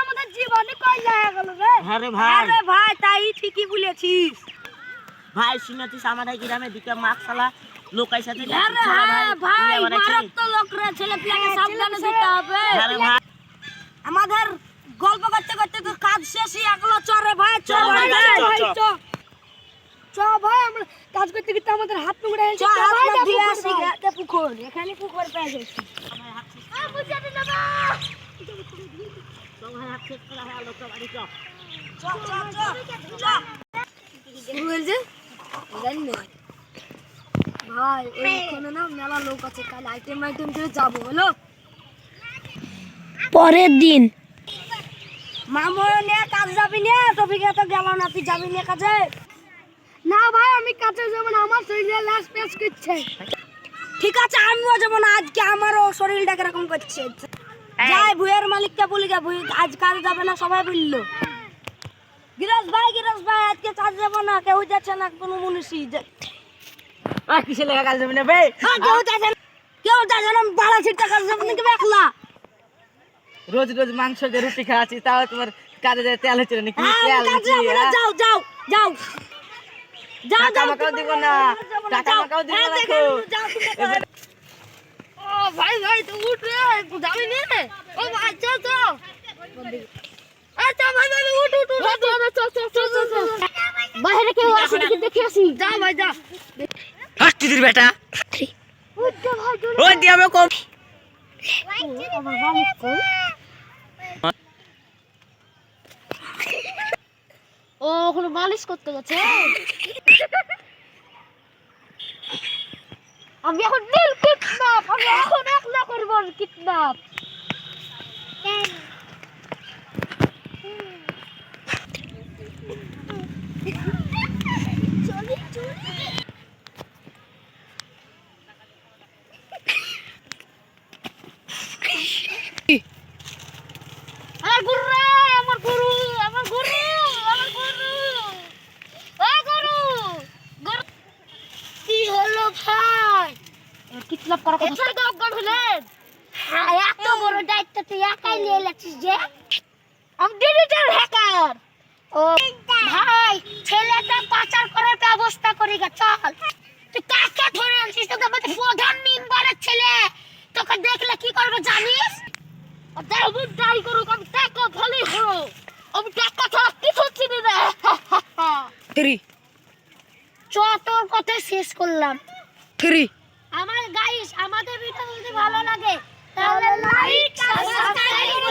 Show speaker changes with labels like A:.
A: আমাদের জীবনে কইলা হয়ে গেল রে।
B: আরে
A: ভাই তাই ঠিকই বলেছিস
B: ভাই শুনেছিস আমাদের গ্রামে দিকে মাকসালা লোকাই সাথে
A: ভাই মারাত্মক লোক রে ছেলে পিলাকে সাবধানে দিতে হবে
B: ভাই
A: আমাদের গল্প করতে করতে তো কাজ শেষই এগুলো চরে ভাই চ ভাই চ ভাই আমরা কাজ করতে করতে আমাদের হাত নোংরা হয়ে যাচ্ছে ভাই দিয়ে আসি তে পুকুর এখানে পুকুর পেয়ে গেছি বুঝে দিলাম
B: তো ভাই হাত চেক করা হয় লোক বাড়ি চ
A: শুরু হয়েছে জানি না ভাই ওইখানে না মেলা লোক আছে কাল আইটেম করে যাবো হলো
C: পরের দিন
A: মামু নিয়ে কাজ যাবি না তফিকে তো গেল না তুই যাবি না কাজে না ভাই আমি কাজে যাব না আমার শরীরে লাশ পেশ করছে ঠিক আছে আমিও যাব না আজকে আমারও শরীরটা কিরকম করছে যাই ভুয়ের মালিককে বলি গে ভুই আজ কাজ যাবে না সবাই বললো গিরাজ ভাই আজকে কাজ যাব না কেউ যাচ্ছে না কোনো মনুষ্য
B: কিসে লেখা কাজ যাবে না ভাই
A: কেউ যাচ্ছে না বাড়া ছিটটা কাজ যাবে না কি একলা
B: রোজ রোজ মাংস দিয়ে রুটি খাওয়াচ্ছি তাও তোমার কাজে যায় তেল হচ্ছে নাকি
A: যাও
B: টাকা মাকাও দিব না টাকা মাকাও দিব না
A: ও ভাই তো উঠ রে যাবি না ও ভাই চল আচ্ছা ভাই উঠ চল
C: বাইরে কেউ আসে নাকি দেখে আসি।
A: যা ভাই যা
B: হাসতি দির বেটা
A: উঠ ভাই
B: ওই দিয়ে আমি কম
A: আমার মালিক কই
C: ও ওখানে মালিশ করতে গেছে। আমি এখন নীল কিডন্যাপ, আমি এখন একলা করবো কিডন্যাপ। আমার গরু রে, আমার গরু, আমার গরু, আমার গরু, ও গরু, গরু কি হলো ভাই? কিডন্যাপ করা কথা এত অজ্ঞান হলেন? হ্যাঁ, এত বড় দায়িত্ব তুই একাই নিয়ে এলেছিস যে? আমি ডিজিটাল হ্যাকার। ও ভাই, ছেলেটা পাচার করার ব্যবস্থা করি গা, চল। তুই কাকে ধরে আনছিস? তোকে আমাদের প্রধান মেম্বারের ছেলে, তোকে দেখলে কি করবে জানিস? আমি ট্রাই করুক, আমি টাকা ভালোই হলো, আমি টাকা ছাড়া কিছু চিনি না। চ তোর কথা শেষ করলাম। আমার গাইস, আমাদের ভিডিও যদি ভালো লাগে তাহলে লাইক সাবস্ক্রাইব